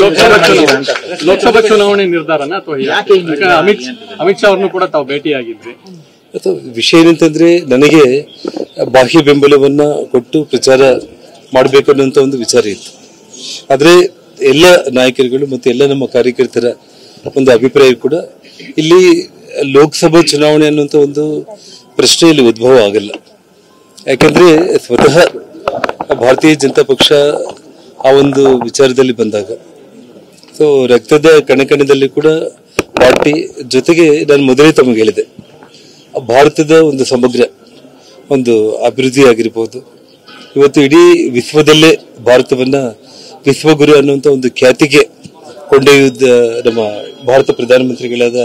ಲೋಕಸಭಾ ಚುನಾವಣೆ ನಿರ್ಧಾರನ ಅಥವಾ ಅಮಿತ್ ಶಾ ಅವ್ರನ್ನು ಕೂಡ ತಾವು ಭೇಟಿಯಾಗಿದ್ರಿ. ಅಥವಾ ವಿಷಯ ಏನಂತಂದ್ರೆ ನನಗೆ ಬಾಹ್ಯ ಬೆಂಬಲವನ್ನ ಕೊಟ್ಟು ಪ್ರಚಾರ ಮಾಡಬೇಕನ್ನುವಂತ ಒಂದು ವಿಚಾರ ಇತ್ತು. ಆದ್ರೆ ಎಲ್ಲ ನಾಯಕರುಗಳು ಮತ್ತು ಎಲ್ಲ ನಮ್ಮ ಕಾರ್ಯಕರ್ತರ ಒಂದು ಅಭಿಪ್ರಾಯ ಕೂಡ ಇಲ್ಲಿ ಲೋಕಸಭಾ ಚುನಾವಣೆ ಅನ್ನುವಂತ ಒಂದು ಪ್ರಶ್ನೆ ಇಲ್ಲಿ ಉದ್ಭವ ಆಗಲ್ಲ. ಯಾಕಂದ್ರೆ ಸ್ವತಃ ಭಾರತೀಯ ಜನತಾ ಪಕ್ಷ ಆ ಒಂದು ವಿಚಾರದಲ್ಲಿ ಬಂದಾಗ ಸೊ ರಕ್ತದ ಕಣಕಣದಲ್ಲಿ ಕೂಡ ಪಾರ್ಟಿ ಜೊತೆಗೆ ನಾನು ಮೊದಲೇ ತಮಗೆ ಹೇಳಿದೆ, ಭಾರತದ ಒಂದು ಸಮಗ್ರ ಒಂದು ಅಭಿವೃದ್ಧಿ ಆಗಿರ್ಬೋದು, ಇವತ್ತು ಇಡೀ ವಿಶ್ವದಲ್ಲೇ ಭಾರತವನ್ನ ವಿಶ್ವಗುರು ಅನ್ನುವಂಥ ಒಂದು ಖ್ಯಾತಿಗೆ ಕೊಂಡೊಯ್ಯುವುದ ನಮ್ಮ ಭಾರತ ಪ್ರಧಾನಮಂತ್ರಿಗಳಾದ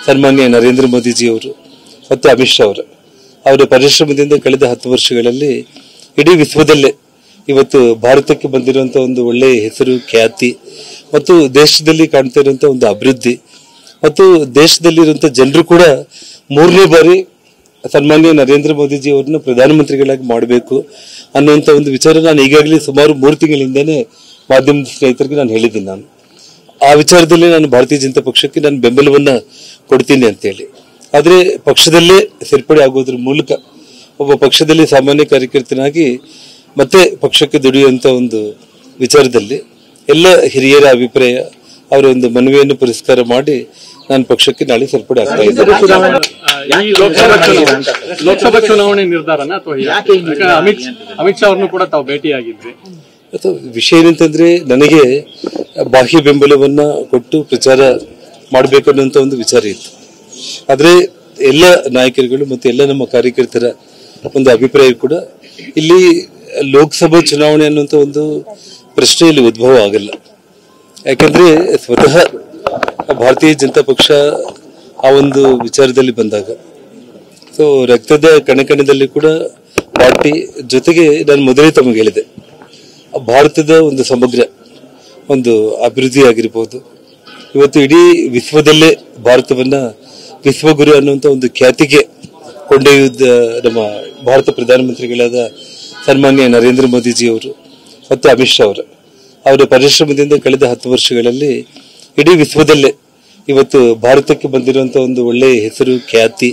ಸನ್ಮಾನ್ಯ ನರೇಂದ್ರ ಮೋದಿಜಿ ಅವರು ಮತ್ತು ಅಮಿತ್ ಶಾ ಅವರ ಪರಿಶ್ರಮದಿಂದ ಕಳೆದ 10 ವರ್ಷಗಳಲ್ಲಿ ಇಡೀ ವಿಶ್ವದಲ್ಲೇ ಇವತ್ತು ಭಾರತಕ್ಕೆ ಬಂದಿರುವಂತಹ ಒಂದು ಒಳ್ಳೆಯ ಹೆಸರು, ಖ್ಯಾತಿ ಮತ್ತು ದೇಶದಲ್ಲಿ ಕಾಣ್ತಾ ಇರುವಂತಹ ಒಂದು ಅಭಿವೃದ್ಧಿ ಮತ್ತು ದೇಶದಲ್ಲಿರುವಂತಹ ಜನರು ಕೂಡ 3ನೇ ಬಾರಿ ಸನ್ಮಾನ್ಯ ನರೇಂದ್ರ ಮೋದಿಜಿ ಅವರನ್ನ ಪ್ರಧಾನಮಂತ್ರಿಗಳಾಗಿ ಮಾಡಬೇಕು ಅನ್ನುವಂಥ ಒಂದು ವಿಚಾರ ನಾನು ಈಗಾಗಲೇ ಸುಮಾರು 3 ತಿಂಗಳಿಂದನೇ ಮಾಧ್ಯಮದ ಸ್ನೇಹಿತರಿಗೆ ನಾನು ಹೇಳಿದ್ದೀನಿ. ನಾನು ಆ ವಿಚಾರದಲ್ಲಿ ನಾನು ಭಾರತೀಯ ಜನತಾ ಪಕ್ಷಕ್ಕೆ ನಾನು ಬೆಂಬಲವನ್ನ ಕೊಡ್ತೀನಿ ಅಂತೇಳಿ. ಆದ್ರೆ ಪಕ್ಷದಲ್ಲೇ ಸೇರ್ಪಡೆ ಆಗೋದ್ರ ಮೂಲಕ ಒಬ್ಬ ಪಕ್ಷದಲ್ಲಿ ಸಾಮಾನ್ಯ ಕಾರ್ಯಕರ್ತನಾಗಿ ಮತ್ತೆ ಪಕ್ಷಕ್ಕೆ ದುಡಿಯುವಂತ ಒಂದು ವಿಚಾರದಲ್ಲಿ ಎಲ್ಲ ಹಿರಿಯರ ಅಭಿಪ್ರಾಯ, ಅವರ ಒಂದು ಮನವಿಯನ್ನು ಪುರಸ್ಕಾರ ಮಾಡಿ ನಾನು ಪಕ್ಷಕ್ಕೆ ನಾಳೆ ಸೇರ್ಪಡೆ ಆಗ್ತಾ ಇದ್ದೇನೆ. ಲೋಕಸಭಾ ಚುನಾವಣೆ ನಿರ್ಧಾರನ ಅಥವಾ ಅಮಿತ್ ಶಾ ಅವ್ರನ್ನು ಕೂಡ ತಾವು ಭೇಟಿಯಾಗಿದ್ರಿ. ಅಥವಾ ವಿಷಯ ಏನಂತಂದ್ರೆ ನನಗೆ ಬಾಹ್ಯ ಬೆಂಬಲವನ್ನ ಕೊಟ್ಟು ಪ್ರಚಾರ ಮಾಡಬೇಕನ್ನುವಂತ ಒಂದು ವಿಚಾರ ಇತ್ತು. ಆದ್ರೆ ಎಲ್ಲ ನಾಯಕರುಗಳು ಮತ್ತು ಎಲ್ಲ ನಮ್ಮ ಕಾರ್ಯಕರ್ತರ ಒಂದು ಅಭಿಪ್ರಾಯ ಕೂಡ ಇಲ್ಲಿ ಲೋಕಸಭಾ ಚುನಾವಣೆ ಅನ್ನುವಂತ ಒಂದು ಪ್ರಶ್ನೆ ಇಲ್ಲಿ ಉದ್ಭವ ಆಗಲ್ಲ. ಯಾಕಂದ್ರೆ ಸ್ವತಃ ಭಾರತೀಯ ಜನತಾ ಪಕ್ಷ ಆ ಒಂದು ವಿಚಾರದಲ್ಲಿ ಬಂದಾಗ ಸೊ ರಕ್ತದ ಕಣಕಣದಲ್ಲಿ ಕೂಡ ಪಾರ್ಟಿ ಜೊತೆಗೆ ನಾನು ಮೊದಲೇ ತಮಗೆ ಹೇಳಿದೆ, ಭಾರತದ ಒಂದು ಸಮಗ್ರ ಒಂದು ಅಭಿವೃದ್ಧಿ ಆಗಿರ್ಬೋದು, ಇವತ್ತು ಇಡೀ ವಿಶ್ವದಲ್ಲೇ ಭಾರತವನ್ನ ವಿಶ್ವಗುರು ಅನ್ನುವಂಥ ಒಂದು ಖ್ಯಾತಿಗೆ ಕೊಂಡೊಯ್ಯುವುದ ನಮ್ಮ ಭಾರತ ಪ್ರಧಾನಮಂತ್ರಿಗಳಾದ ಸನ್ಮಾನ್ಯ ನರೇಂದ್ರ ಮೋದಿಜಿ ಅವರು ಮತ್ತು ಅಮಿತ್ ಶಾ ಅವರ ಪರಿಶ್ರಮದಿಂದ ಕಳೆದ 10 ವರ್ಷಗಳಲ್ಲಿ ಇಡೀ ವಿಶ್ವದಲ್ಲೇ ಇವತ್ತು ಭಾರತಕ್ಕೆ ಬಂದಿರುವಂತಹ ಒಂದು ಒಳ್ಳೆಯ ಹೆಸರು, ಖ್ಯಾತಿ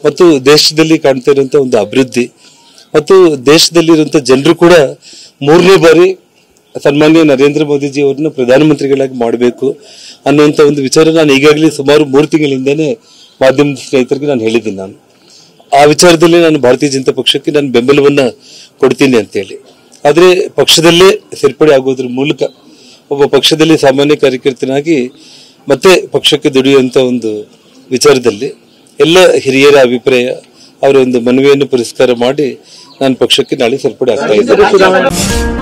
ಮತ್ತು ದೇಶದಲ್ಲಿ ಕಾಣ್ತಾ ಇರುವಂತಹ ಒಂದು ಅಭಿವೃದ್ಧಿ ಮತ್ತು ದೇಶದಲ್ಲಿರುವಂತಹ ಜನರು ಕೂಡ 3ನೇ ಬಾರಿ ಸನ್ಮಾನ್ಯ ನರೇಂದ್ರ ಮೋದಿಜಿ ಅವರನ್ನ ಪ್ರಧಾನಮಂತ್ರಿಗಳಾಗಿ ಮಾಡಬೇಕು ಅನ್ನುವಂಥ ಒಂದು ವಿಚಾರ ನಾನು ಈಗಾಗಲೇ ಸುಮಾರು 3 ತಿಂಗಳಿಂದನೇ ಮಾಧ್ಯಮದ ಸ್ನೇಹಿತರಿಗೆ ನಾನು ಹೇಳಿದ್ದೀನಿ. ನಾನು ಆ ವಿಚಾರದಲ್ಲಿ ನಾನು ಭಾರತೀಯ ಜನತಾ ಪಕ್ಷಕ್ಕೆ ನಾನು ಬೆಂಬಲವನ್ನ ಕೊಡ್ತೀನಿ ಅಂತೇಳಿ. ಆದ್ರೆ ಪಕ್ಷದಲ್ಲೇ ಸೇರ್ಪಡೆ ಆಗೋದ್ರ ಮೂಲಕ ಒಬ್ಬ ಪಕ್ಷದಲ್ಲಿ ಸಾಮಾನ್ಯ ಕಾರ್ಯಕರ್ತನಾಗಿ ಮತ್ತೆ ಪಕ್ಷಕ್ಕೆ ದುಡಿಯುವಂತ ಒಂದು ವಿಚಾರದಲ್ಲಿ ಎಲ್ಲ ಹಿರಿಯರ ಅಭಿಪ್ರಾಯ, ಅವರ ಒಂದು ಮನವಿಯನ್ನು ಪುರಸ್ಕಾರ ಮಾಡಿ ನಾನು ಪಕ್ಷಕ್ಕೆ ನಾಳೆ ಸೇರ್ಪಡೆ ಆಗ್ತಾ ಇದ್ದೇನೆ.